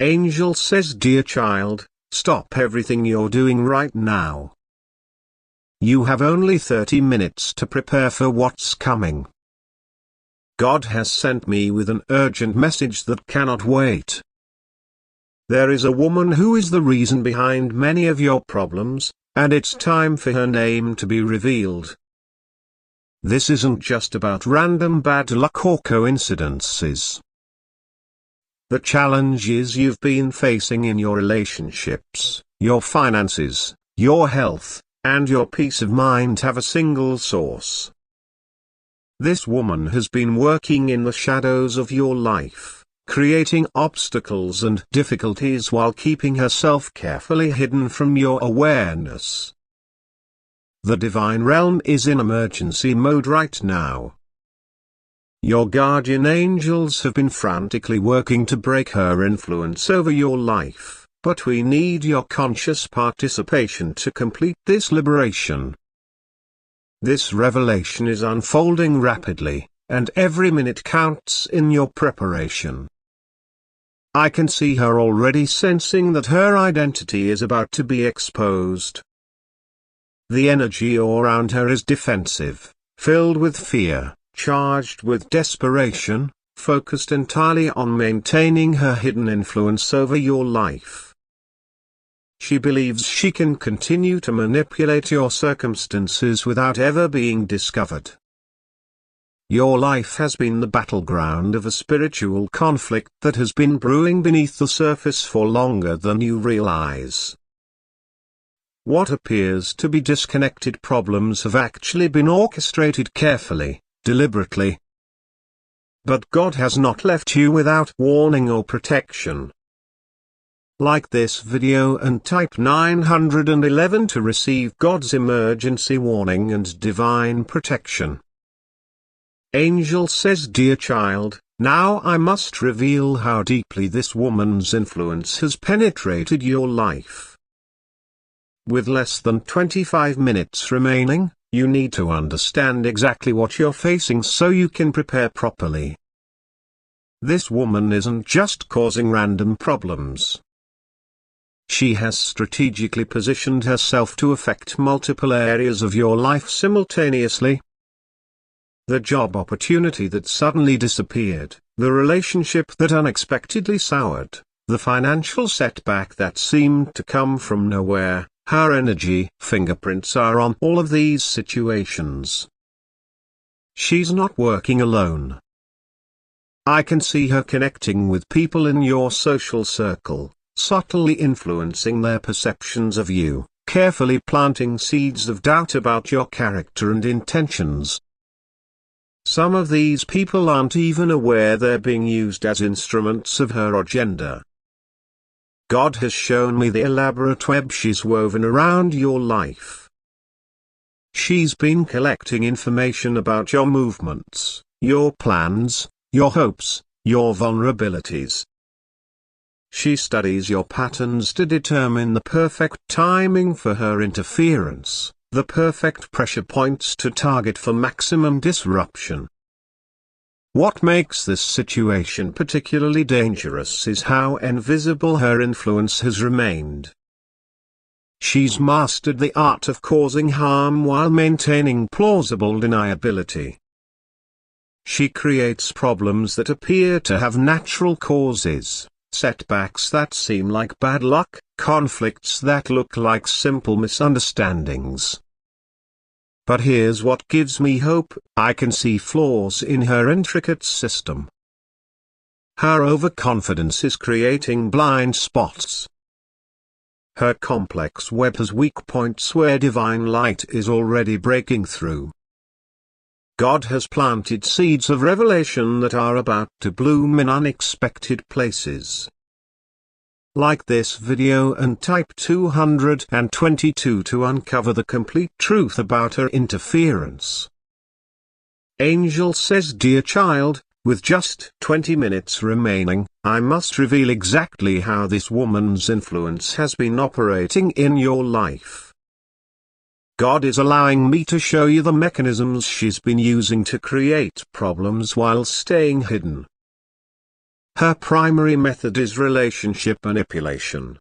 Angel says, dear child, stop everything you're doing right now. You have only 30 minutes to prepare for what's coming. God has sent me with an urgent message that cannot wait. There is a woman who is the reason behind many of your problems, and it's time for her name to be revealed. This isn't just about random bad luck or coincidences. The challenges you've been facing in your relationships, your finances, your health, and your peace of mind have a single source. This woman has been working in the shadows of your life, creating obstacles and difficulties while keeping herself carefully hidden from your awareness. The divine realm is in emergency mode right now. Your guardian angels have been frantically working to break her influence over your life, but we need your conscious participation to complete this liberation. This revelation is unfolding rapidly, and every minute counts in your preparation. I can see her already sensing that her identity is about to be exposed. The energy around her is defensive, filled with fear, charged with desperation, focused entirely on maintaining her hidden influence over your life. She believes she can continue to manipulate your circumstances without ever being discovered. Your life has been the battleground of a spiritual conflict that has been brewing beneath the surface for longer than you realize. What appears to be disconnected problems have actually been orchestrated carefully, deliberately. But God has not left you without warning or protection. Like this video and type 911 to receive God's emergency warning and divine protection. Angel says, dear child, now I must reveal how deeply this woman's influence has penetrated your life. With less than 25 minutes remaining, you need to understand exactly what you're facing so you can prepare properly. This woman isn't just causing random problems. She has strategically positioned herself to affect multiple areas of your life simultaneously. The job opportunity that suddenly disappeared, the relationship that unexpectedly soured, the financial setback that seemed to come from nowhere, her energy fingerprints are on all of these situations. She's not working alone. I can see her connecting with people in your social circle, subtly influencing their perceptions of you, carefully planting seeds of doubt about your character and intentions. Some of these people aren't even aware they're being used as instruments of her agenda. God has shown me the elaborate web she's woven around your life. She's been collecting information about your movements, your plans, your hopes, your vulnerabilities. She studies your patterns to determine the perfect timing for her interference, the perfect pressure points to target for maximum disruption. What makes this situation particularly dangerous is how invisible her influence has remained. She's mastered the art of causing harm while maintaining plausible deniability. She creates problems that appear to have natural causes, setbacks that seem like bad luck, conflicts that look like simple misunderstandings. But here's what gives me hope: I can see flaws in her intricate system. Her overconfidence is creating blind spots. Her complex web has weak points where divine light is already breaking through. God has planted seeds of revelation that are about to bloom in unexpected places. Like this video and type 222 to uncover the complete truth about her interference. Angel says, dear child, with just 20 minutes remaining, I must reveal exactly how this woman's influence has been operating in your life. God is allowing me to show you the mechanisms she's been using to create problems while staying hidden. Her primary method is relationship manipulation.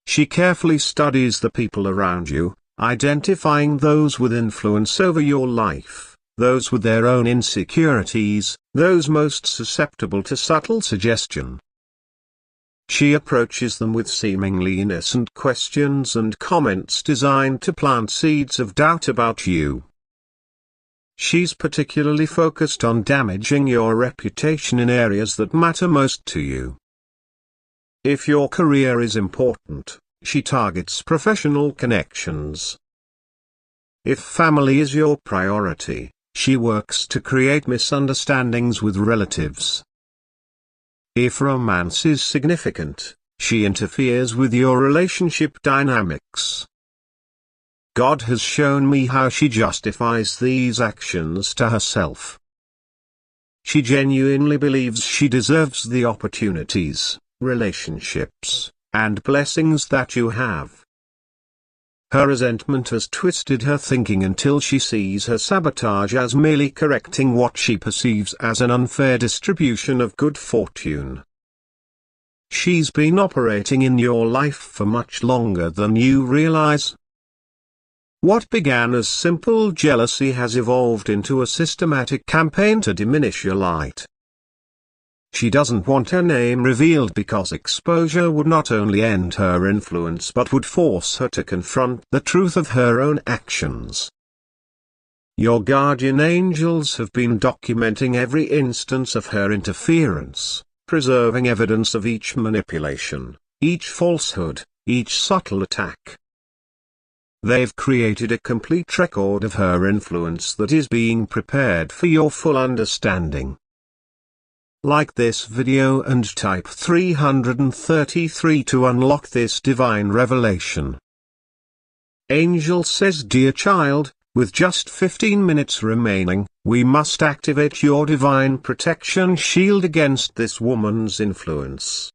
She carefully studies the people around you, identifying those with influence over your life, those with their own insecurities, those most susceptible to subtle suggestion. She approaches them with seemingly innocent questions and comments designed to plant seeds of doubt about you. She's particularly focused on damaging your reputation in areas that matter most to you. If your career is important, she targets professional connections. If family is your priority, she works to create misunderstandings with relatives. If romance is significant, she interferes with your relationship dynamics. God has shown me how she justifies these actions to herself. She genuinely believes she deserves the opportunities, relationships, and blessings that you have. Her resentment has twisted her thinking until she sees her sabotage as merely correcting what she perceives as an unfair distribution of good fortune. She's been operating in your life for much longer than you realize. What began as simple jealousy has evolved into a systematic campaign to diminish your light. She doesn't want her name revealed because exposure would not only end her influence but would force her to confront the truth of her own actions. Your guardian angels have been documenting every instance of her interference, preserving evidence of each manipulation, each falsehood, each subtle attack. They've created a complete record of her influence that is being prepared for your full understanding. Like this video and type 333 to unlock this divine revelation. Angel says, dear child, with just 15 minutes remaining, we must activate your divine protection shield against this woman's influence.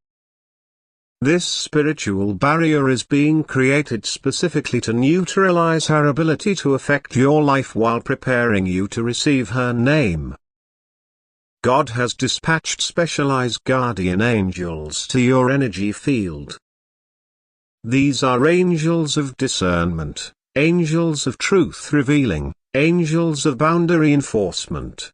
This spiritual barrier is being created specifically to neutralize her ability to affect your life while preparing you to receive her name. God has dispatched specialized guardian angels to your energy field. These are angels of discernment, angels of truth revealing, angels of boundary enforcement.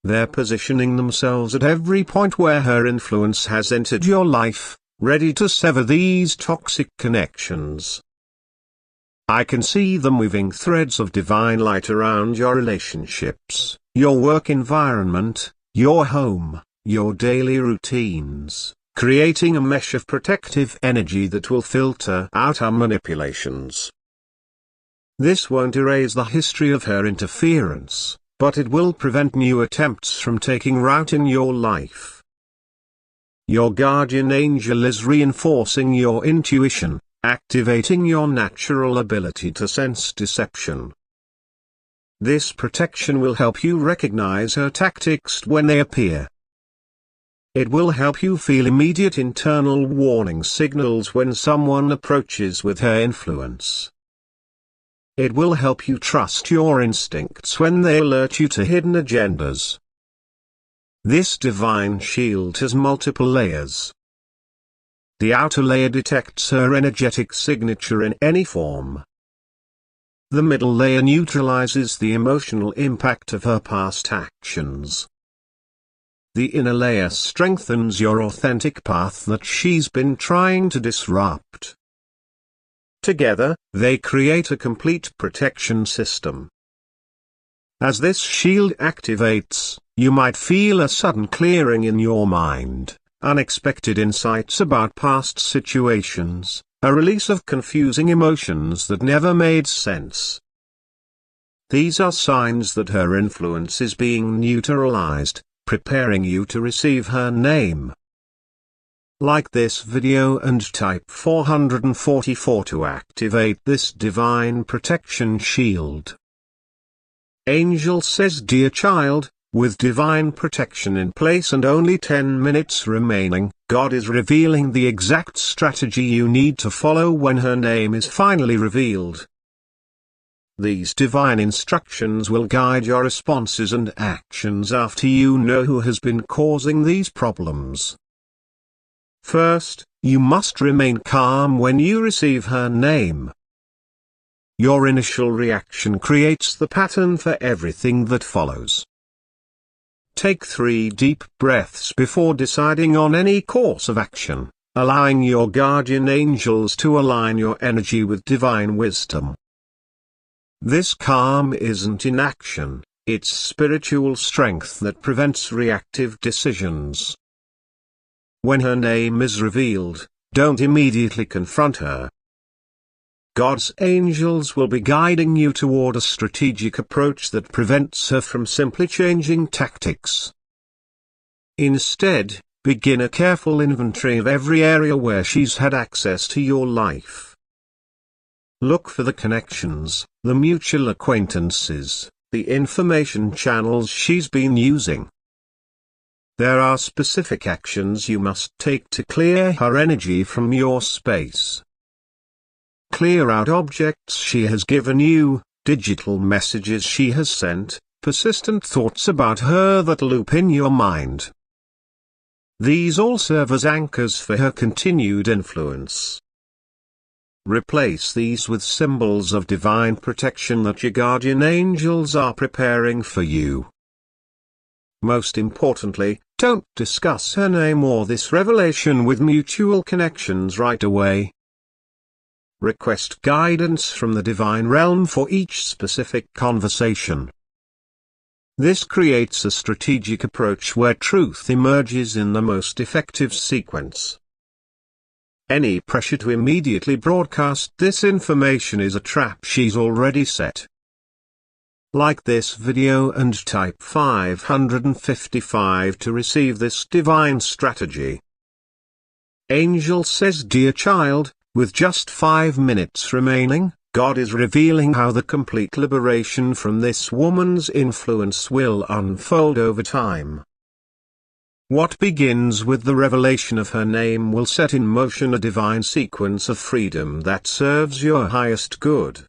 They're positioning themselves at every point where her influence has entered your life, ready to sever these toxic connections. I can see them weaving threads of divine light around your relationships, your work environment, your home, your daily routines, creating a mesh of protective energy that will filter out our manipulations. This won't erase the history of her interference, but it will prevent new attempts from taking root in your life. Your guardian angel is reinforcing your intuition, activating your natural ability to sense deception. This protection will help you recognize her tactics when they appear. It will help you feel immediate internal warning signals when someone approaches with her influence. It will help you trust your instincts when they alert you to hidden agendas. This divine shield has multiple layers. The outer layer detects her energetic signature in any form. The middle layer neutralizes the emotional impact of her past actions. The inner layer strengthens your authentic path that she's been trying to disrupt. Together, they create a complete protection system. As this shield activates, you might feel a sudden clearing in your mind, unexpected insights about past situations, a release of confusing emotions that never made sense. These are signs that her influence is being neutralized, preparing you to receive her name. Like this video and type 444 to activate this divine protection shield. Angel says, dear child, with divine protection in place and only 10 minutes remaining, God is revealing the exact strategy you need to follow when her name is finally revealed. These divine instructions will guide your responses and actions after you know who has been causing these problems. First, you must remain calm when you receive her name. Your initial reaction creates the pattern for everything that follows. Take 3 deep breaths before deciding on any course of action, allowing your guardian angels to align your energy with divine wisdom. This calm isn't inaction, it's spiritual strength that prevents reactive decisions. When her name is revealed, don't immediately confront her. God's angels will be guiding you toward a strategic approach that prevents her from simply changing tactics. Instead, begin a careful inventory of every area where she's had access to your life. Look for the connections, the mutual acquaintances, the information channels she's been using. There are specific actions you must take to clear her energy from your space. Clear out objects she has given you, digital messages she has sent, persistent thoughts about her that loop in your mind. These all serve as anchors for her continued influence. Replace these with symbols of divine protection that your guardian angels are preparing for you. Most importantly, don't discuss her name or this revelation with mutual connections right away. Request guidance from the divine realm for each specific conversation. This creates a strategic approach where truth emerges in the most effective sequence. Any pressure to immediately broadcast this information is a trap she's already set. Like this video and type 555 to receive this divine strategy. Angel says, dear child, with just 5 minutes remaining, God is revealing how the complete liberation from this woman's influence will unfold over time. What begins with the revelation of her name will set in motion a divine sequence of freedom that serves your highest good.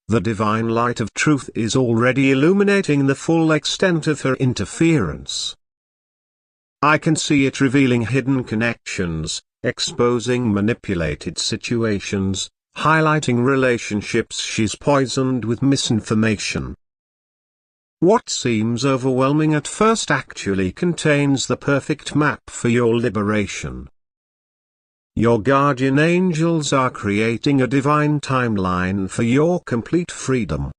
The divine light of truth is already illuminating the full extent of her interference. I can see it revealing hidden connections, exposing manipulated situations, highlighting relationships she's poisoned with misinformation. What seems overwhelming at first actually contains the perfect map for your liberation. Your guardian angels are creating a divine timeline for your complete freedom.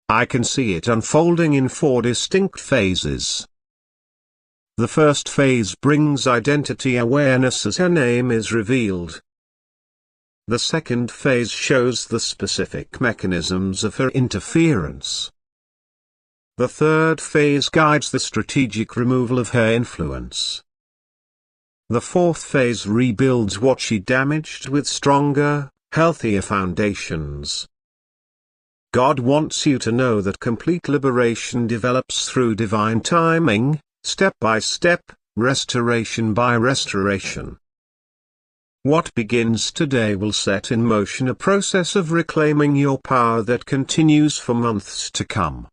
I can see it unfolding in 4 distinct phases. The first phase brings identity awareness as her name is revealed. The second phase shows the specific mechanisms of her interference. The third phase guides the strategic removal of her influence. The fourth phase rebuilds what she damaged with stronger, healthier foundations. God wants you to know that complete liberation develops through divine timing, step by step, restoration by restoration. What begins today will set in motion a process of reclaiming your power that continues for months to come.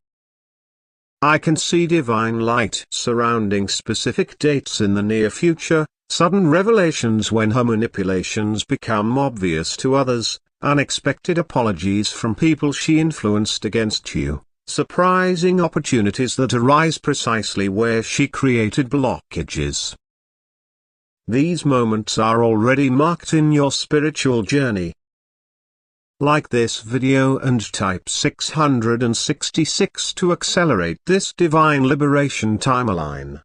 I can see divine light surrounding specific dates in the near future, sudden revelations when her manipulations become obvious to others, unexpected apologies from people she influenced against you, surprising opportunities that arise precisely where she created blockages. These moments are already marked in your spiritual journey. Like this video and type 666 to accelerate this divine liberation timeline.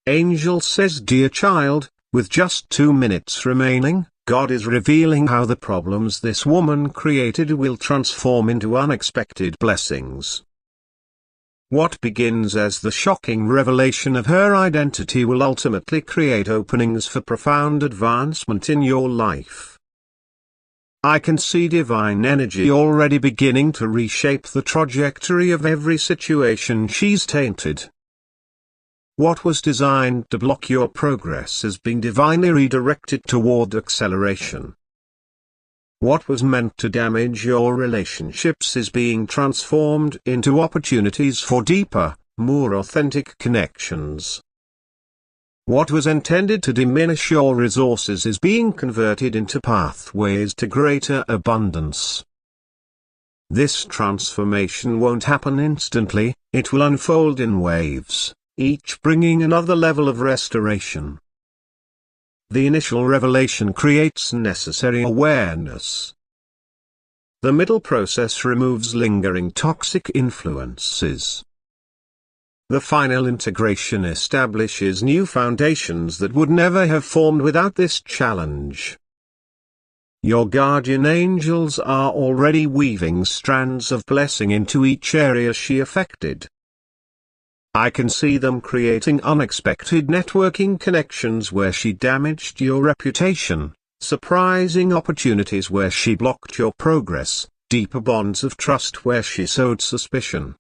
Angel says, dear child, with just 2 minutes remaining, God is revealing how the problems this woman created will transform into unexpected blessings. What begins as the shocking revelation of her identity will ultimately create openings for profound advancement in your life. I can see divine energy already beginning to reshape the trajectory of every situation she's tainted. What was designed to block your progress is being divinely redirected toward acceleration. What was meant to damage your relationships is being transformed into opportunities for deeper, more authentic connections. What was intended to diminish your resources is being converted into pathways to greater abundance. This transformation won't happen instantly, it will unfold in waves, each bringing another level of restoration. The initial revelation creates necessary awareness. The middle process removes lingering toxic influences. The final integration establishes new foundations that would never have formed without this challenge. Your guardian angels are already weaving strands of blessing into each area she affected. I can see them creating unexpected networking connections where she damaged your reputation, surprising opportunities where she blocked your progress, deeper bonds of trust where she sowed suspicion.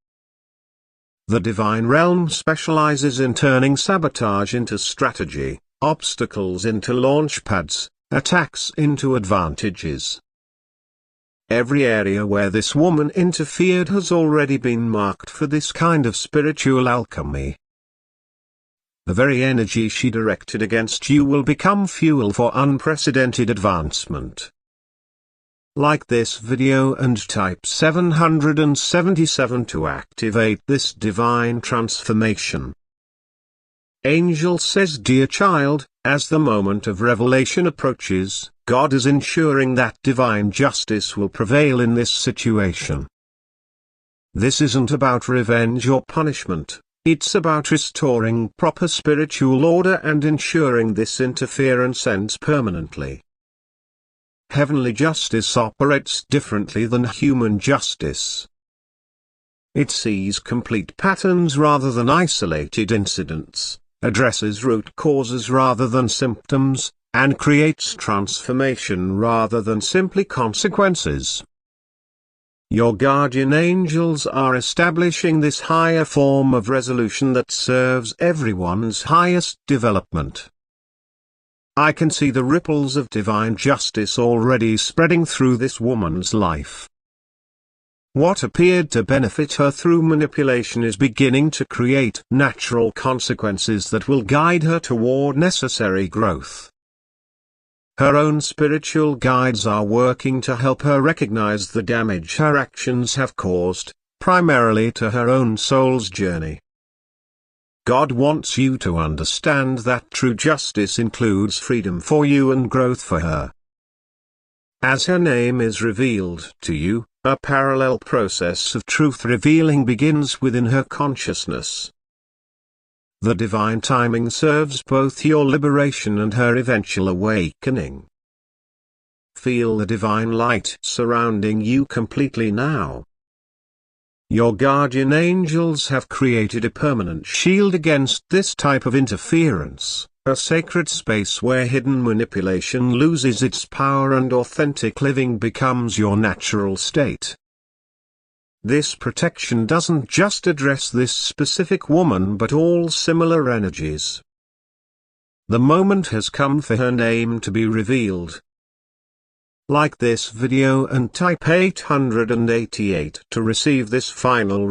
The divine realm specializes in turning sabotage into strategy, obstacles into launchpads, attacks into advantages. Every area where this woman interfered has already been marked for this kind of spiritual alchemy. The very energy she directed against you will become fuel for unprecedented advancement. Like this video and type 777 to activate this divine transformation. Angel says, Dear child, as the moment of revelation approaches, God is ensuring that divine justice will prevail in this situation. This isn't about revenge or punishment, it's about restoring proper spiritual order and ensuring this interference ends permanently. Heavenly justice operates differently than human justice. It sees complete patterns rather than isolated incidents, addresses root causes rather than symptoms, and creates transformation rather than simply consequences. Your guardian angels are establishing this higher form of resolution that serves everyone's highest development. I can see the ripples of divine justice already spreading through this woman's life. What appeared to benefit her through manipulation is beginning to create natural consequences that will guide her toward necessary growth. Her own spiritual guides are working to help her recognize the damage her actions have caused, primarily to her own soul's journey. God wants you to understand that true justice includes freedom for you and growth for her. As her name is revealed to you, a parallel process of truth revealing begins within her consciousness. The divine timing serves both your liberation and her eventual awakening. Feel the divine light surrounding you completely now. Your guardian angels have created a permanent shield against this type of interference, a sacred space where hidden manipulation loses its power and authentic living becomes your natural state. This protection doesn't just address this specific woman but all similar energies. The moment has come for her name to be revealed. Like this video and type 888 to receive this final